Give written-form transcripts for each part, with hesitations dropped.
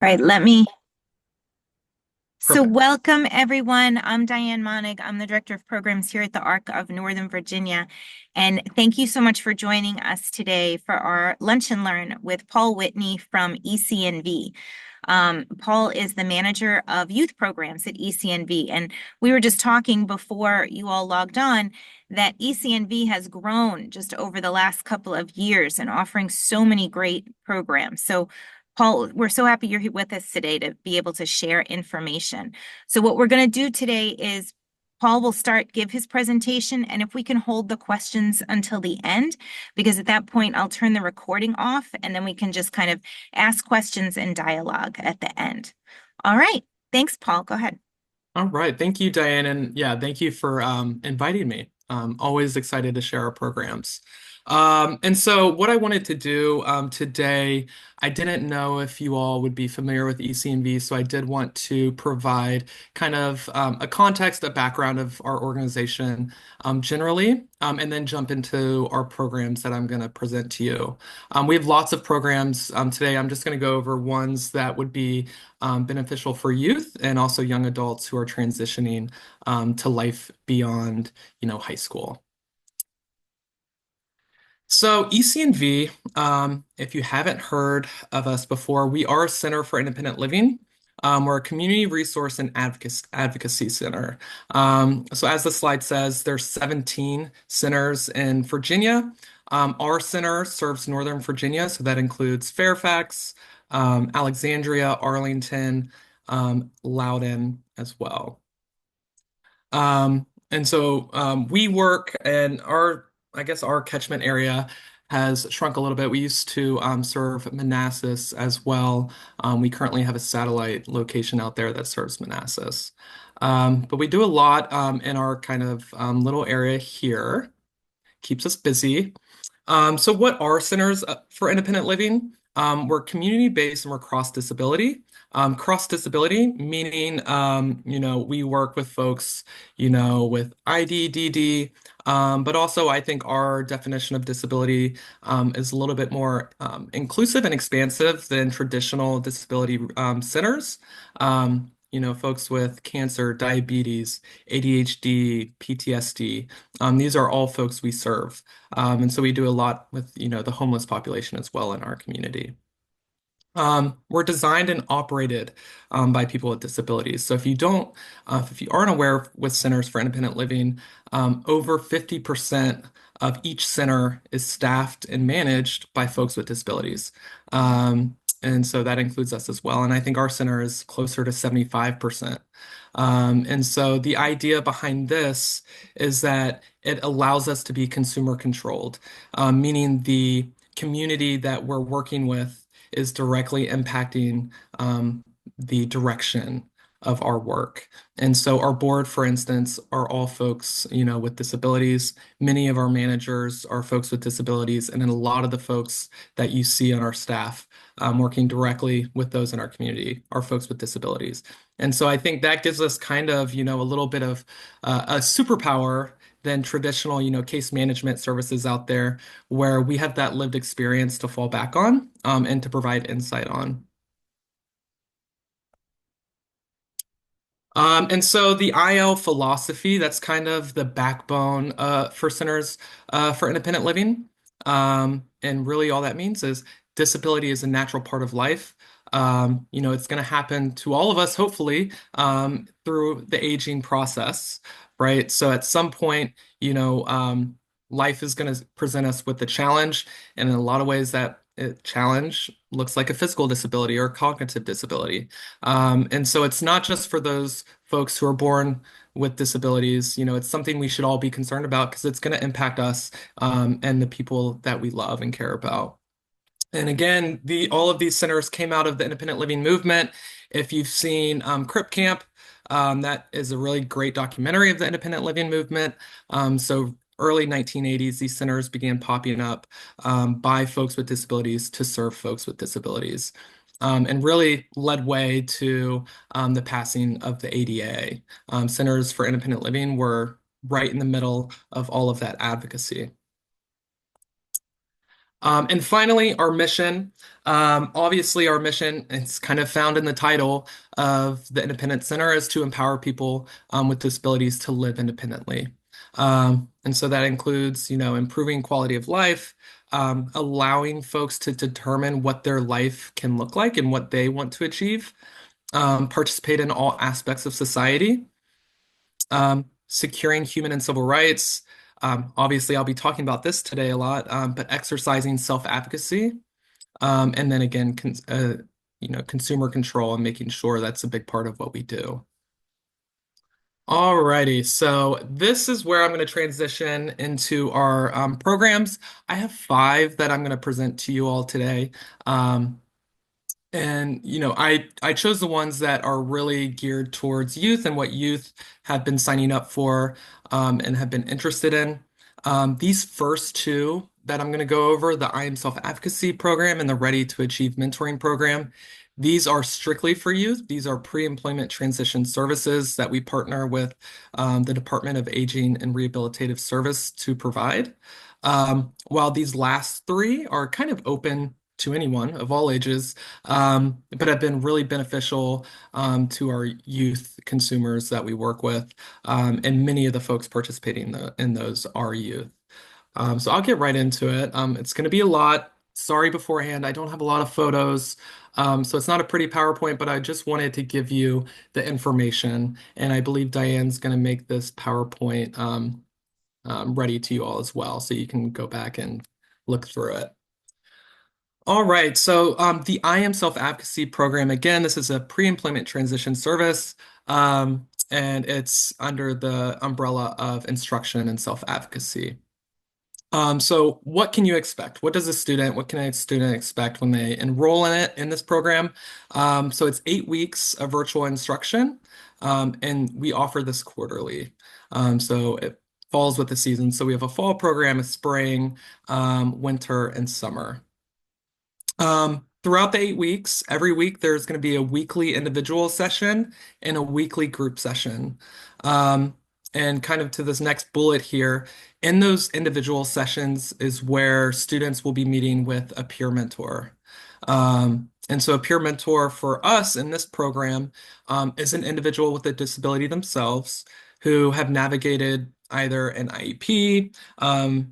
All right, let me. So, Perfect. welcome everyone. I'm Diane Monnig. I'm the Director of Programs here at the ARC of Northern Virginia. And thank you so much for joining us today for our Lunch and Learn with Paul Whitney from ECNV. Paul is the manager of youth programs at ECNV. And we were just talking before you all logged on that ECNV has grown just over the last couple of years and offering so many great programs. So, Paul, we're so happy you're here with us today to be able to share information. So what we're going to do today is Paul will give his presentation, and if we can hold the questions until the end, because at that point I'll turn the recording off and then we can just kind of ask questions and dialogue at the end. All right. Thanks, Paul. Go ahead. All right. Thank you, Diane. And yeah, thank you for inviting me. Always excited to share our programs. And so what I wanted to do today, I didn't know if you all would be familiar with ECNV, so I did want to provide kind of a context, a background of our organization generally, and then jump into our programs that I'm going to present to you. We have lots of programs today. I'm just going to go over ones that would be beneficial for youth and also young adults who are transitioning to life beyond, high school. So ECNV, if you haven't heard of us before, we are a Center for Independent Living. We're a community resource and advocacy center. So as the slide says, there's 17 centers in Virginia. Our center serves Northern Virginia, so that includes Fairfax, Alexandria, Arlington, Loudoun as well. And so we work and I guess our catchment area has shrunk a little bit. We used to serve Manassas as well. We currently have a satellite location out there that serves Manassas. But we do a lot in our kind of little area here. Keeps us busy. So what are centers for independent living? We're community-based and we're cross-disability. Cross-disability meaning, we work with folks, with ID, DD, but also I think our definition of disability is a little bit more inclusive and expansive than traditional disability centers. Folks with cancer, diabetes, ADHD, PTSD. These are all folks we serve. And so we do a lot with, the homeless population as well in our community. We're designed and operated by people with disabilities. So if you aren't aware with Centers for Independent Living, over 50% of each center is staffed and managed by folks with disabilities. And so that includes us as well. And I think our center is closer to 75%. And so the idea behind this is that it allows us to be consumer controlled, meaning the community that we're working with is directly impacting the direction of our work. And so our board, for instance, are all folks, with disabilities. Many of our managers are folks with disabilities, and then a lot of the folks that you see on our staff working directly with those in our community are folks with disabilities. And so I think that gives us kind of, a little bit of a superpower than traditional, case management services out there where we have that lived experience to fall back on and to provide insight on. And so the IL philosophy, that's kind of the backbone for centers for independent living. And really all that means is disability is a natural part of life. It's going to happen to all of us, hopefully, through the aging process, right? So at some point, life is going to present us with the challenge. And in a lot of ways, that challenge looks like a physical disability or cognitive disability. And so it's not just for those folks who are born with disabilities, it's something we should all be concerned about because it's going to impact us and the people that we love and care about. And again, all of these centers came out of the independent living movement. If you've seen Crip Camp, that is a really great documentary of the independent living movement. So early 1980s, these centers began popping up by folks with disabilities to serve folks with disabilities. And really led way to the passing of the ADA. Centers for Independent Living were right in the middle of all of that advocacy. And finally, our mission. Obviously, our mission, it's kind of found in the title of the Independence Center, is to empower people with disabilities to live independently. And so that includes, improving quality of life, allowing folks to determine what their life can look like and what they want to achieve, participate in all aspects of society, securing human and civil rights. Obviously, I'll be talking about this today a lot, but exercising self-advocacy, and then again, consumer control and making sure that's a big part of what we do. Alrighty, so this is where I'm going to transition into our programs. I have five that I'm going to present to you all today. And I chose the ones that are really geared towards youth and what youth have been signing up for and have been interested in. These first two that I'm going to go over, the I Am Self-Advocacy program and the Ready to Achieve mentoring program, these are strictly for youth. These are pre-employment transition services that we partner with the Department of Aging and Rehabilitative Service to provide. While these last three are kind of open to anyone of all ages, but have been really beneficial to our youth consumers that we work with, and many of the folks participating in those are youth. So I'll get right into it. It's going to be a lot. Sorry beforehand, I don't have a lot of photos, so it's not a pretty PowerPoint, but I just wanted to give you the information, and I believe Diane's going to make this PowerPoint ready to you all as well, so you can go back and look through it. All right, so the I Am Self-Advocacy program, again, this is a pre-employment transition service, and it's under the umbrella of instruction and self-advocacy. So what can you expect? What can a student expect when they enroll in this program? So it's 8 weeks of virtual instruction, and we offer this quarterly. So it falls with the season. So we have a fall program, a spring, winter, and summer. Throughout the 8 weeks, every week there's going to be a weekly individual session and a weekly group session. And kind of to this next bullet here, in those individual sessions is where students will be meeting with a peer mentor. And so a peer mentor for us in this program is an individual with a disability themselves who have navigated either an IEP,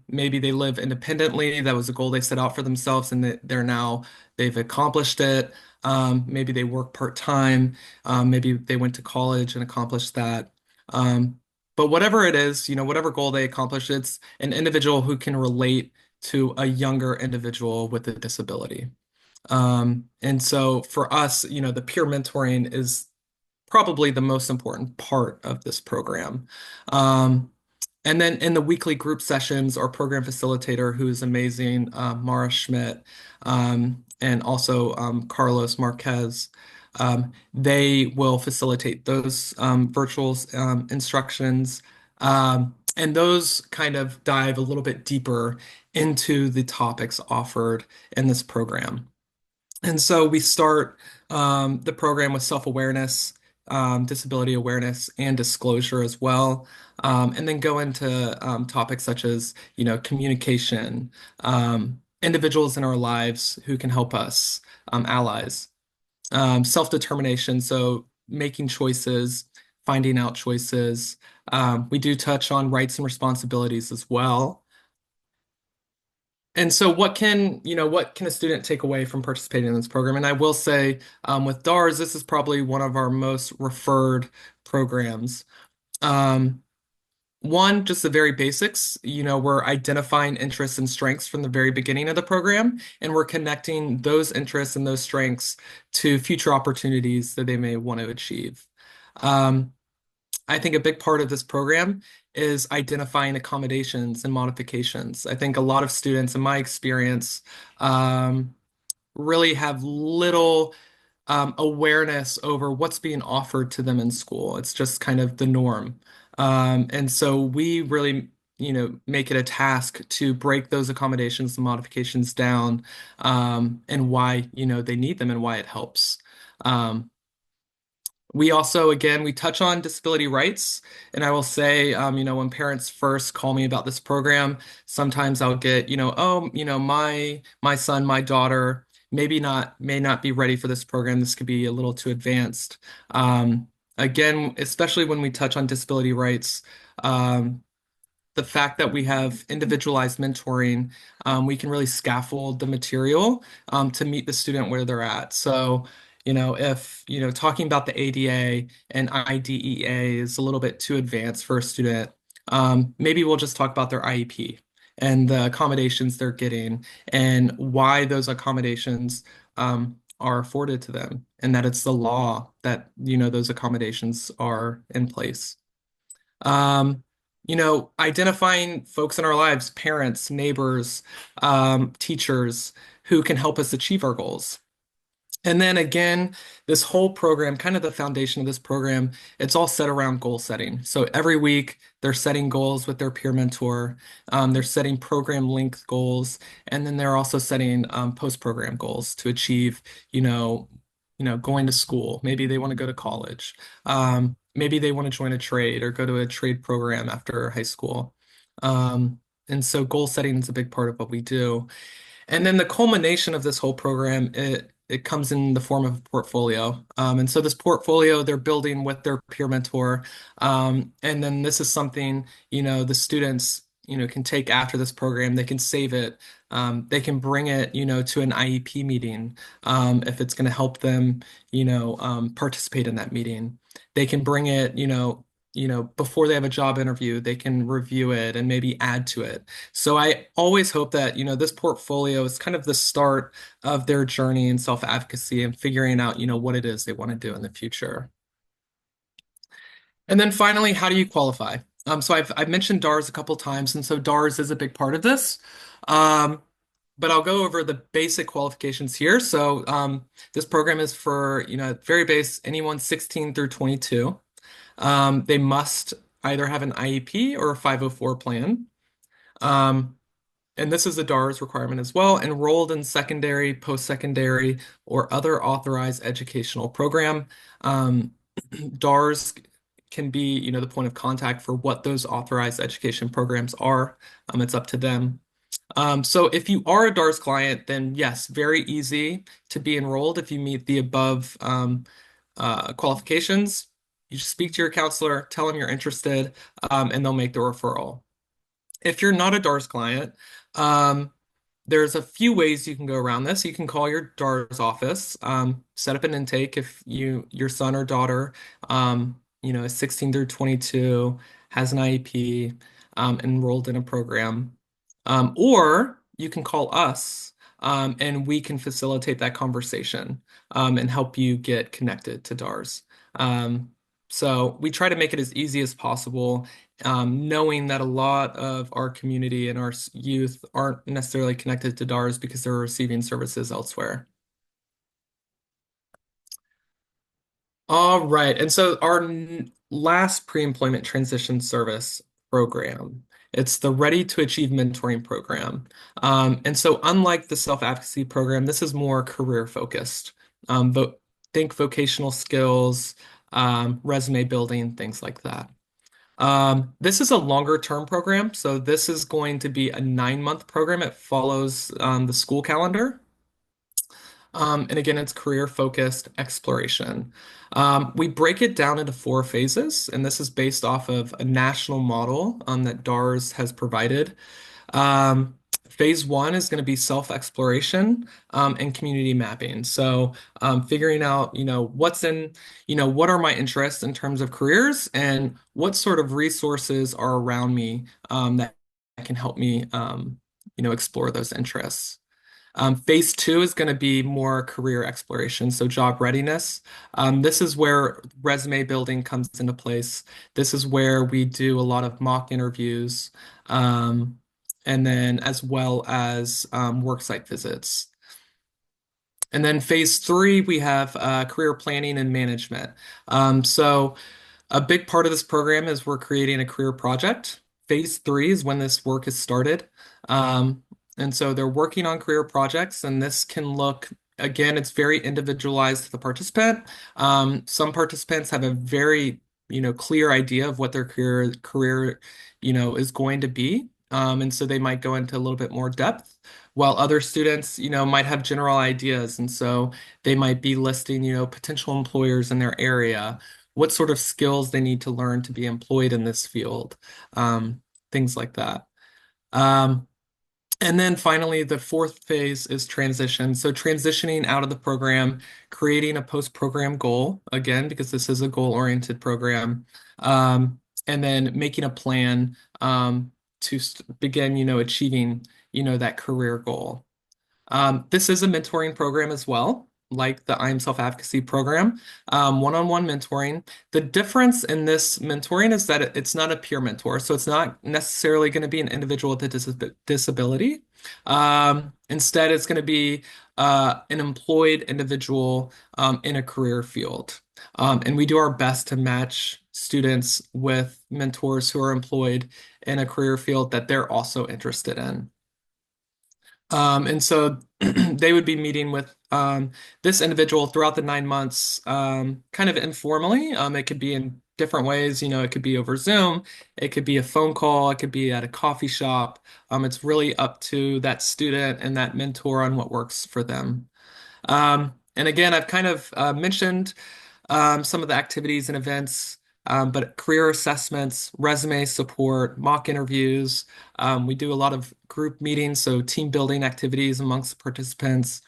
maybe they live independently. That was a goal they set out for themselves, and they've accomplished it. Maybe they work part-time. Maybe they went to college and accomplished that. But whatever it is, whatever goal they accomplish, it's an individual who can relate to a younger individual with a disability. And so for us, the peer mentoring is probably the most important part of this program. And then in the weekly group sessions, our program facilitator, who is amazing, Mara Schmidt, and also Carlos Marquez, they will facilitate those virtual instructions. And those kind of dive a little bit deeper into the topics offered in this program. And so we start the program with self-awareness, disability awareness, and disclosure as well, and then go into topics such as, communication, individuals in our lives who can help us, allies, self-determination, so making choices, finding out choices. We do touch on rights and responsibilities as well. And so what can a student take away from participating in this program? And I will say, with DARS, this is probably one of our most referred programs. Um, One, just the very basics. We're identifying interests and strengths from the very beginning of the program, and we're connecting those interests and those strengths to future opportunities that they may want to achieve. Um, I think a big part of this program is identifying accommodations and modifications. I think a lot of students, in my experience, really have little awareness over what's being offered to them in school. It's just kind of the norm. And so we really, make it a task to break those accommodations and modifications down, and why, they need them and why it helps. Um, We also, again, we touch on disability rights, and I will say, when parents first call me about this program, sometimes I'll get, oh, my son, my daughter, may not be ready for this program. This could be a little too advanced. Um, Again, especially when we touch on disability rights, um, the fact that we have individualized mentoring, we can really scaffold the material to meet the student where they're at. So, if, talking about the ADA and IDEA is a little bit too advanced for a student, maybe we'll just talk about their IEP and the accommodations they're getting and why those accommodations are afforded to them, and that it's the law that, those accommodations are in place. Um, Identifying folks in our lives, parents, neighbors, teachers who can help us achieve our goals. And then again, this whole program, kind of the foundation of this program, it's all set around goal setting. So every week they're setting goals with their peer mentor. They're setting program length goals, and then they're also setting post-program goals to achieve, going to school. Maybe they want to go to college. Maybe they want to join a trade or go to a trade program after high school. And so goal setting is a big part of what we do. And then the culmination of this whole program, it comes in the form of a portfolio. And so this portfolio they're building with their peer mentor. And then this is something, the students, can take after this program. They can save it. They can bring it, to an IEP meeting, if it's going to help them, participate in that meeting. They can bring it, before they have a job interview, they can review it and maybe add to it. So I always hope that, this portfolio is kind of the start of their journey in self-advocacy and figuring out, what it is they want to do in the future. And then finally, how do you qualify? So I've mentioned DARS a couple times, and so DARS is a big part of this. Um, but I'll go over the basic qualifications here. So this program is for, very base, anyone 16 through 22. They must either have an IEP or a 504 plan. Um, and this is a DARS requirement as well, enrolled in secondary, post-secondary, or other authorized educational program. Um, DARS can be, the point of contact for what those authorized education programs are. It's up to them. So if you are a DARS client, then yes, very easy to be enrolled if you meet the above qualifications. You just speak to your counselor, tell them you're interested, and they'll make the referral. If you're not a DARS client, um, there's a few ways you can go around this. You can call your DARS office, set up an intake if your son or daughter, is 16 through 22, has an IEP, enrolled in a program. Or you can call us, and we can facilitate that conversation, and help you get connected to DARS. So we try to make it as easy as possible, knowing that a lot of our community and our youth aren't necessarily connected to DARS because they're receiving services elsewhere. All right, and so our last pre-employment transition service program, it's the Ready to Achieve mentoring program. And so unlike the self-advocacy program, this is more career focused. Think vocational skills, resume building, things like that. This is a longer term program, so this is going to be a 9-month program. It follows the school calendar. And again, it's career focused exploration. We break it down into 4 phases, and this is based off of a national model that DARS has provided. Um, Phase 1 is going to be self-exploration and community mapping. So figuring out, what are my interests in terms of careers and what sort of resources are around me that can help me, explore those interests. Phase 2 is going to be more career exploration, so job readiness. This is where resume building comes into place. This is where we do a lot of mock interviews, and then as well as worksite visits. And then phase 3, we have career planning and management. So a big part of this program is we're creating a career project. Phase 3 is when this work is started. And so they're working on career projects, and this can look Again, it's very individualized to the participant. Some participants have a very, clear idea of what their career, is going to be. And so they might go into a little bit more depth, while other students, might have general ideas. And so they might be listing, potential employers in their area, what sort of skills they need to learn to be employed in this field, things like that. Um, and then finally, the fourth phase is transition. So transitioning out of the program, creating a post-program goal, again, because this is a goal-oriented program, and then making a plan to begin, achieving, that career goal. This is a mentoring program as well, like the I'm Self-Advocacy program, one-on-one mentoring. The difference in this mentoring is that it's not a peer mentor, so it's not necessarily going to be an individual with a disability. Instead, it's going to be an employed individual in a career field. And we do our best to match students with mentors who are employed in a career field that they're also interested in. And so they would be meeting with this individual throughout the 9 months, kind of informally. It could be in different ways. It could be over Zoom, it could be a phone call, it could be at a coffee shop. It's really up to that student and that mentor on what works for them. And again, I've kind of mentioned some of the activities and events, but career assessments, resume support, mock interviews. We do a lot of group meetings, so team building activities amongst participants.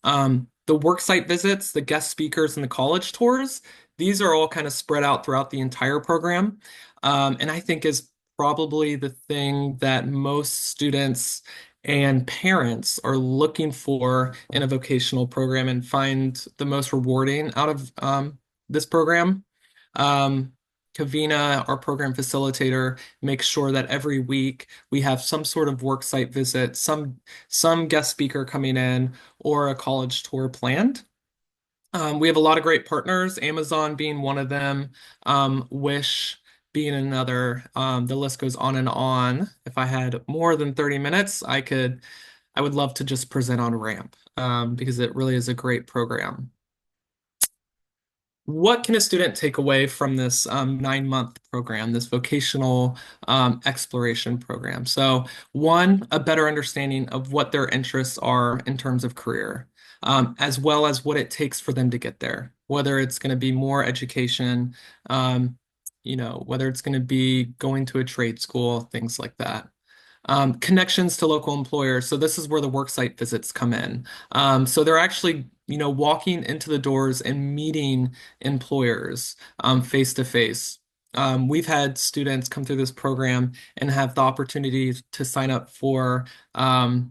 The worksite visits, the guest speakers, and the college tours, these are all kind of spread out throughout the entire program. And I think is probably the thing that most students and parents are looking for in a vocational program and find the most rewarding out of this program. Um, Kavina, our program facilitator, makes sure that every week we have some sort of worksite visit, some guest speaker coming in, or a college tour planned. We have a lot of great partners, Amazon being one of them, Wish being another. The list goes on and on. If I had more than 30 minutes, I would love to just present on RAMP, because it really is a great program. What can a student take away from this 9 month program, this vocational exploration program? So, one, a better understanding of what their interests are in terms of career, as well as what it takes for them to get there, whether it's going to be more education, whether it's going to be going to a trade school, things like that. Connections to local employers. So this is where the worksite visits come in. So they're actually, walking into the doors and meeting employers face to face. We've had students come through this program and have the opportunity to sign up for not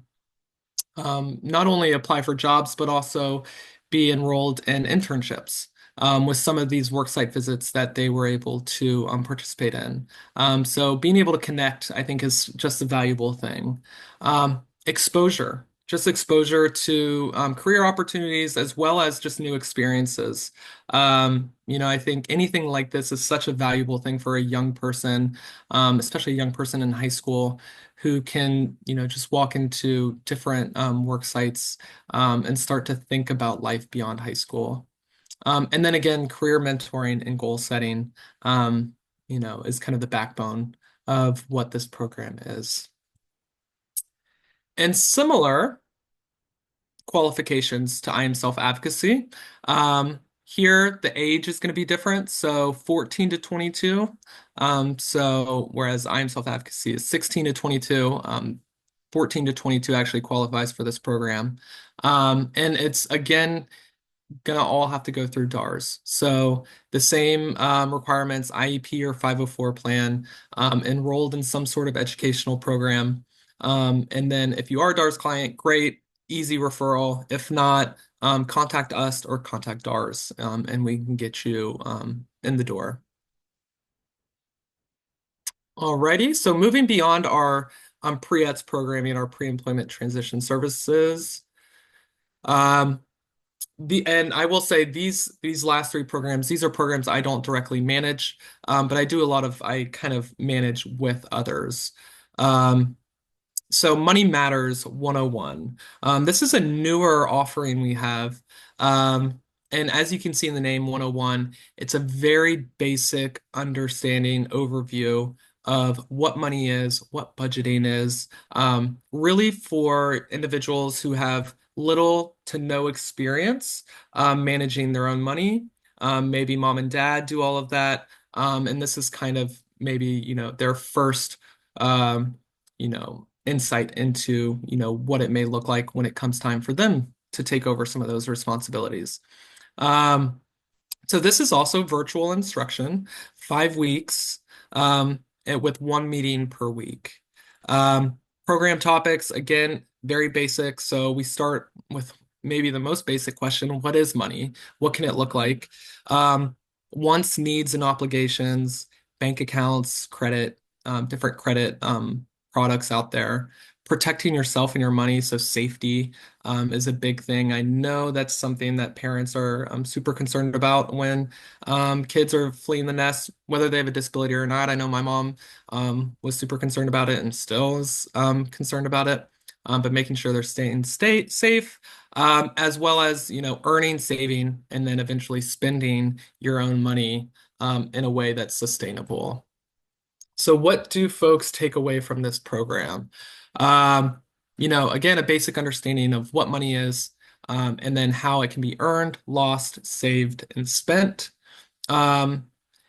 only apply for jobs, but also be enrolled in internships with some of these worksite visits that they were able to participate in. So being able to connect, I think, is just a valuable thing. Exposure, just exposure to career opportunities as well as just new experiences. I think anything like this is such a valuable thing for a young person, especially a young person in high school who can, just walk into different work sites and start to think about life beyond high school. And then again, career mentoring and goal setting, is kind of the backbone of what this program is. And similar qualifications to I am self-advocacy. Here, the age is going to be different. So 14 to 22. So whereas I am self-advocacy is 16 to 22, 14 to 22 actually qualifies for this program. And it's again gonna all have to go through DARS. So the same requirements, IEP or 504 plan, enrolled in some sort of educational program. And then if you are a DARS client, great, easy referral. If not, contact us or contact DARS, and we can get you in the door. Alrighty, so moving beyond our pre-ETS programming, our pre-employment transition services. Um, and I will say these last three programs, these are programs I don't directly manage, but I kind of manage with others. Um, So Money Matters 101. This is a newer offering we have. Um, and as you can see in the name 101, it's a very basic understanding overview of what money is, what budgeting is, really for individuals who have little to no experience managing their own money. Maybe mom and dad do all of that. And this is kind of maybe, their first insight into, what it may look like when it comes time for them to take over some of those responsibilities. Um, so this is also virtual instruction, 5 weeks, with one meeting per week. Um, Program topics, again, very basic. So we start with maybe the most basic question, what is money? What can it look like? Um, Wants, needs, and obligations, bank accounts, credit, different credit products out there. Protecting yourself and your money, so safety is a big thing. I know that's something that parents are super concerned about when kids are fleeing the nest, whether they have a disability or not. I know my mom was super concerned about it and still is concerned about it. But making sure they're staying safe, as well as earning, saving, and then eventually spending your own money in a way that's sustainable. So what do folks take away from this program? Um, Again, a basic understanding of what money is, and then how it can be earned, lost, saved, and spent. Um,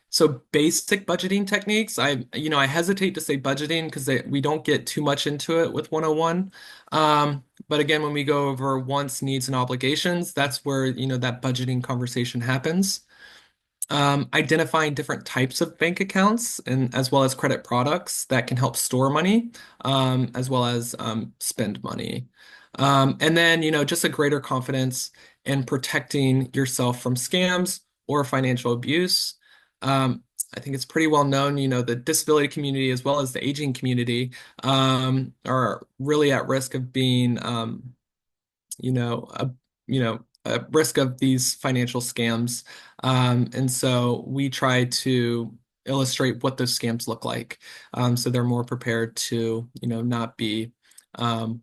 so basic budgeting techniques. I hesitate to say budgeting because we don't get too much into it with 101. But again, when we go over wants, needs, and obligations, that's where, that budgeting conversation happens. Identifying different types of bank accounts and as well as credit products that can help store money, as well as spend money. And then, just a greater confidence in protecting yourself from scams or financial abuse. I think it's pretty well known, the disability community as well as the aging community are really at risk of being you know, a, a risk of these financial scams. And so we try to illustrate what those scams look like. So they're more prepared to, not be, um,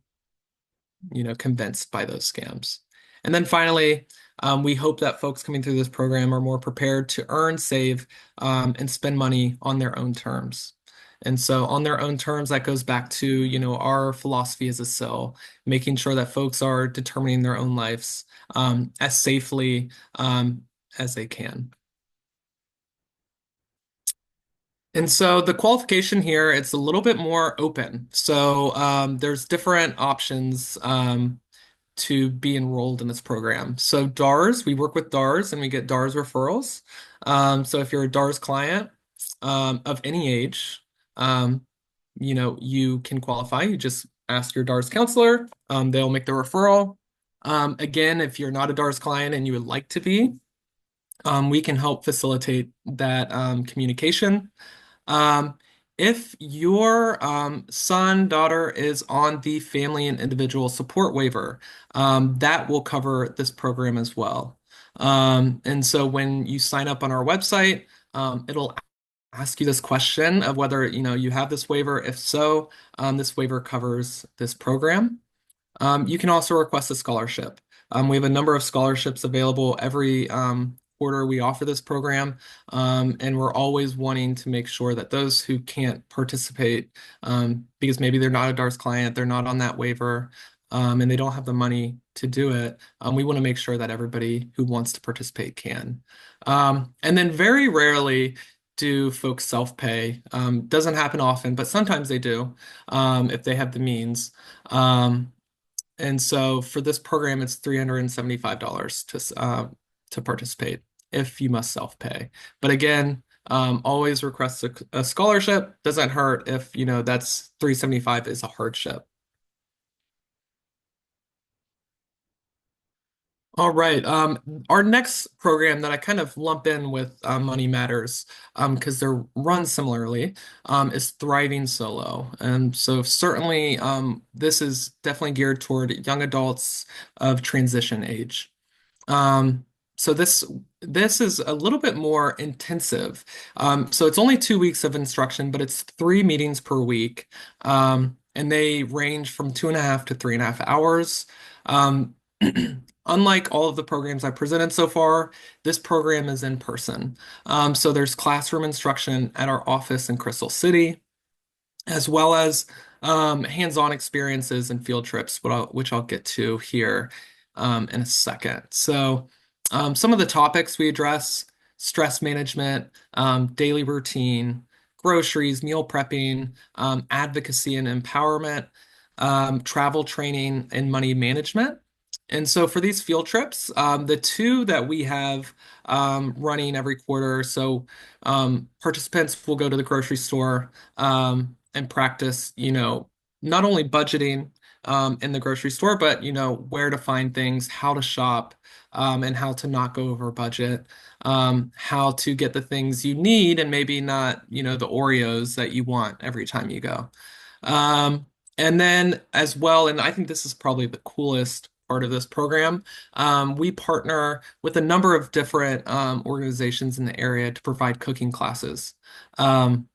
convinced by those scams. And then finally, we hope that folks coming through this program are more prepared to earn, save, and spend money on their own terms. And so on their own terms, that goes back to, our philosophy as a SIL, making sure that folks are determining their own lives as safely as they can. And so the qualification here, it's a little bit more open. So there's different options to be enrolled in this program. So DARS, we work with DARS and we get DARS referrals. So if you're a DARS client of any age, you can qualify. You just ask your DARS counselor. They'll make the referral. Again, if you're not a DARS client and you would like to be, we can help facilitate that communication. Um, if your son, daughter is on the family and individual support waiver, that will cover this program as well. And so when you sign up on our website, it'll ask you this question of whether you have this waiver. If so, this waiver covers this program. You can also request a scholarship. We have a number of scholarships available every quarter we offer this program, and we're always wanting to make sure that those who can't participate, because maybe they're not a DARS client, they're not on that waiver, and they don't have the money to do it, we want to make sure that everybody who wants to participate can. And then very rarely do folks self-pay. Doesn't happen often, but sometimes they do, if they have the means. And so for this program, it's $375 to participate if you must self-pay. But again, always request a scholarship. Doesn't hurt if that's 375 is a hardship. All right. Our next program that I kind of lump in with Money Matters, because they're run similarly, is Thriving Solo. And so certainly this is definitely geared toward young adults of transition age. Um, so this is a little bit more intensive. So it's only 2 weeks of instruction, but it's 3 meetings per week. and they range from 2.5 to 3.5 hours. Um, Unlike all of the programs I've presented so far, this program is in person. So there's classroom instruction at our office in Crystal City, as well as hands-on experiences and field trips, which I'll get to here in a second. So, some of the topics we address: stress management, daily routine, groceries, meal prepping, advocacy and empowerment, travel training, and money management. And so for these field trips, the two that we have running every quarter, so participants will go to the grocery store and practice, not only budgeting in the grocery store, but, where to find things, how to shop, and how to not go over budget, how to get the things you need and maybe not, the Oreos that you want every time you go. Um, and then as well, and I think this is probably the coolest part of this program, we partner with a number of different organizations in the area to provide cooking classes. Um,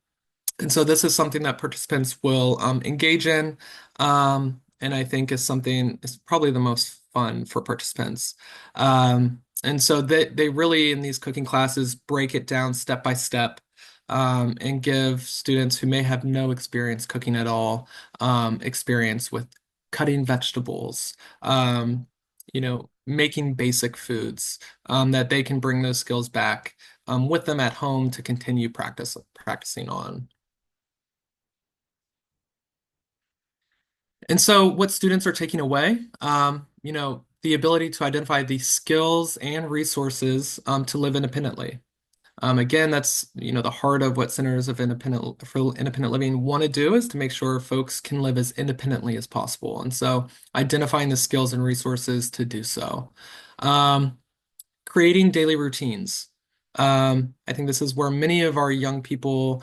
and so this is something that participants will engage in, and I think is probably the most fun for participants. And so they really, in these cooking classes, break it down step by step, and give students who may have no experience cooking at all, experience with cutting vegetables, making basic foods, that they can bring those skills back with them at home to continue practicing on. And so what students are taking away, the ability to identify the skills and resources to live independently. Again, that's, the heart of what Centers for Independent Living want to do, is to make sure folks can live as independently as possible. And so identifying the skills and resources to do so. Um, Creating daily routines. I think this is where many of our young people,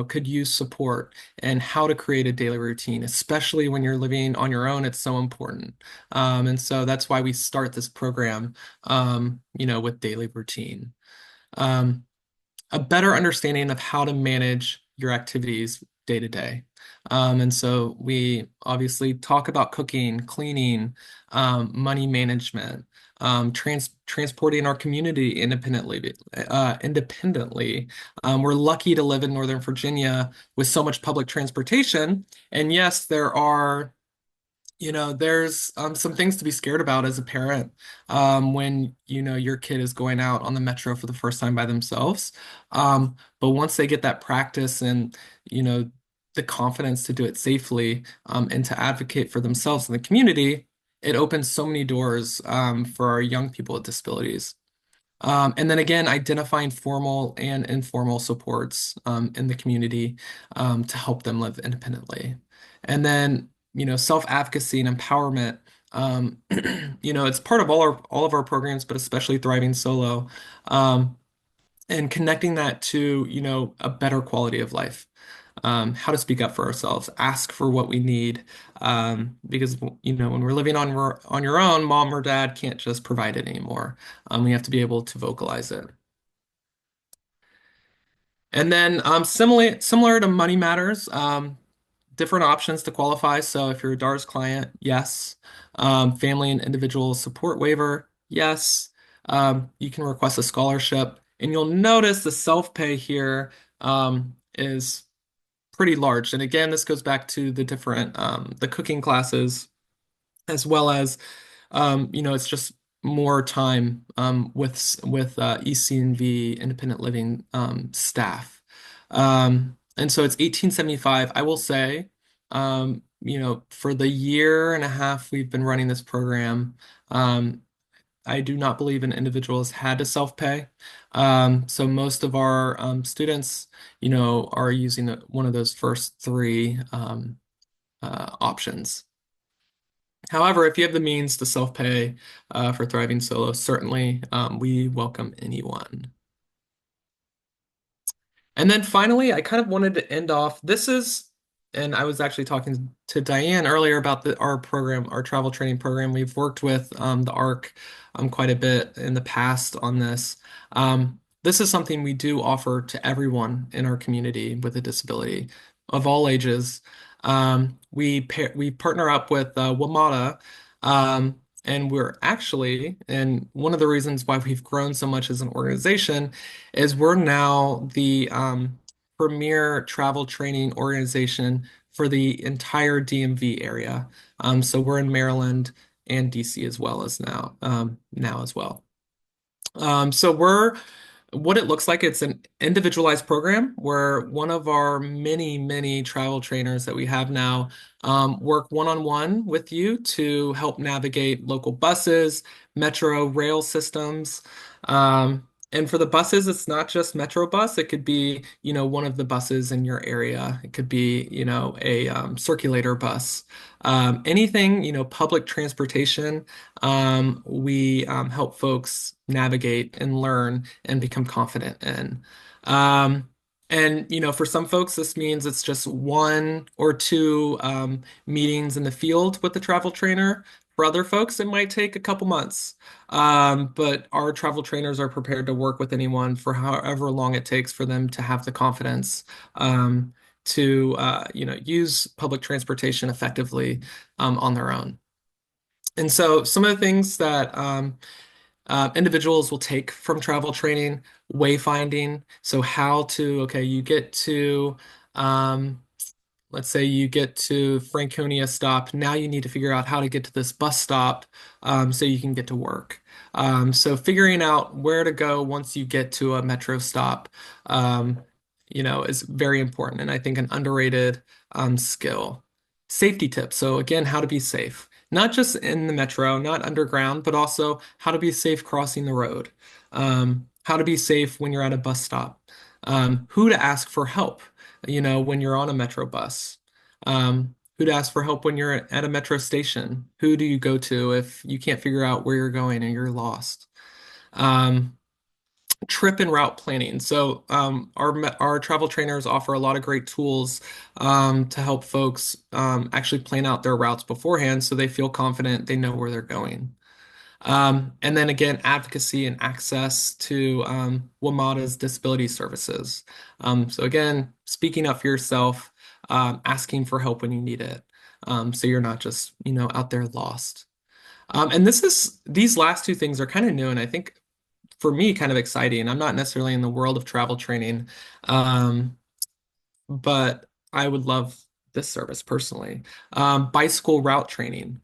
could use support, and how to create a daily routine, especially when you're living on your own. It's so important. And so that's why we start this program, with daily routine. Um, a better understanding of how to manage your activities day to day. And so we obviously talk about cooking, cleaning, money management, transporting our community independently. Independently, we're lucky to live in Northern Virginia with so much public transportation. And yes, there's some things to be scared about as a parent, when your kid is going out on the metro for the first time by themselves. But once they get that practice and the confidence to do it safely, and to advocate for themselves in the community, it opens so many doors for our young people with disabilities. And then again, identifying formal and informal supports in the community, to help them live independently. And then, self-advocacy and empowerment. It's part of all of our programs, but especially Thriving Solo, and connecting that to, a better quality of life. How to speak up for ourselves, ask for what we need, because when we're living on your own, mom or dad can't just provide it anymore. We have to be able to vocalize it. And then, similar to Money Matters, different options to qualify. So if you're a DARS client, yes. Family and individual support waiver, yes. You can request a scholarship, and you'll notice the self-pay here is pretty large. And again, this goes back to the cooking classes, as well as, it's just more time with ECNV, independent living staff. And so it's 1875. I will say, for the year and a half we've been running this program, I do not believe an individual has had to self-pay. So most of our students, are using one of those first three options. However, if you have the means to self-pay for Thriving Solo, certainly we welcome anyone. And then finally, I kind of wanted to end off. And I was actually talking to Diane earlier about our program, our travel training program. We've worked with the ARC quite a bit in the past on this. This is something we do offer to everyone in our community with a disability of all ages. We partner up with WMATA, and we're actually, and one of the reasons why we've grown so much as an organization is we're now the premier travel training organization for the entire DMV area. So we're in Maryland and DC as well as now as well. So we're what it looks like, it's an individualized program where one of our many, many travel trainers that we have now work one-on-one with you to help navigate local buses, metro rail systems. And for the buses, it's not just Metro bus. It could be, one of the buses in your area. It could be, a circulator bus. Anything, public transportation, we help folks navigate and learn and become confident in. Um, and for some folks, this means it's just one or two meetings in the field with the travel trainer. For other folks, it might take a couple months. But our travel trainers are prepared to work with anyone for however long it takes for them to have the confidence to use public transportation effectively on their own. And so some of the things that individuals will take from travel training, wayfinding. So how to, okay, you get to, let's say you get to Franconia stop. Now you need to figure out how to get to this bus stop so you can get to work. So figuring out where to go once you get to a metro stop, um, is very important, and I think an underrated skill. Safety tips. So again, how to be safe, not just in the metro, not underground, but also how to be safe crossing the road. How to be safe when you're at a bus stop. Who to ask for help when you're on a metro bus. Who to ask for help when you're at a metro station. Who do you go to if you can't figure out where you're going and you're lost? Um, Trip and route planning. So our travel trainers offer a lot of great tools to help folks actually plan out their routes beforehand so they feel confident they know where they're going. And then again, advocacy and access to WMATA's disability services. So again, speaking up for yourself, asking for help when you need it. So you're not just, out there lost. And these last two things are kind of new, and I think for me, kind of exciting. I'm not necessarily in the world of travel training, um, but I would love this service personally. Bicycle route training.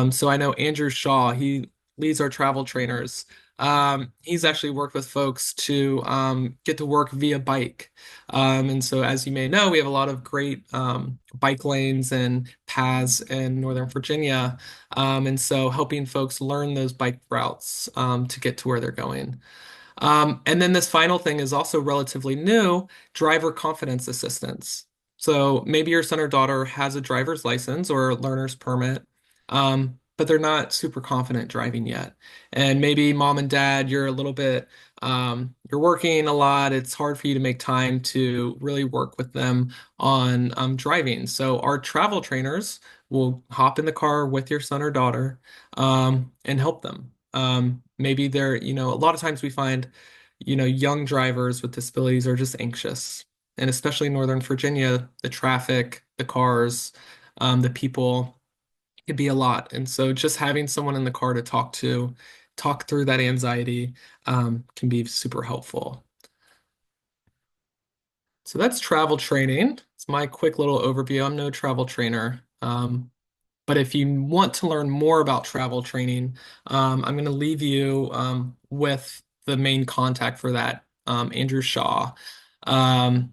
So I know Andrew Shaw, he leads our travel trainers. He's actually worked with folks to get to work via bike. And so, as you may know, we have a lot of great bike lanes and paths in Northern Virginia. And so, helping folks learn those bike routes to get to where they're going. And then this final thing is also relatively new, driver confidence assistance. So maybe your son or daughter has a driver's license or a learner's permit, but they're not super confident driving yet. And maybe mom and dad, you're a little bit, you're working a lot. It's hard for you to make time to really work with them on driving. So our travel trainers will hop in the car with your son or daughter and help them. Maybe they're, a lot of times we find, young drivers with disabilities are just anxious. And especially in Northern Virginia, the traffic, the cars, the people, could be a lot. And so just having someone in the car to talk through that anxiety, can be super helpful. So that's travel training. It's my quick little overview. I'm no travel trainer. But if you want to learn more about travel training, I'm going to leave you with the main contact for that, Andrew Shaw. Um,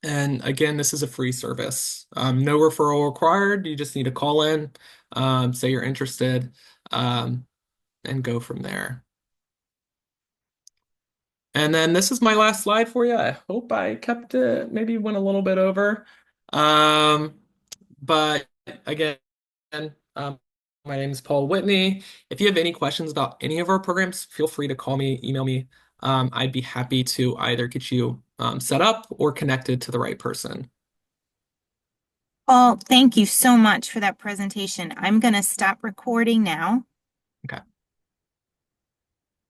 and again, this is a free service. No referral required. You just need to call in, say you're interested, um, and go from there. And then this is my last slide for you. I hope I kept it, maybe went a little bit over. Um, but again, um, my name is Paul Whitney. If you have any questions about any of our programs, feel free to call me, email me. I'd be happy to either get you set up or connected to the right person. Paul, thank you so much for that presentation. I'm going to stop recording now.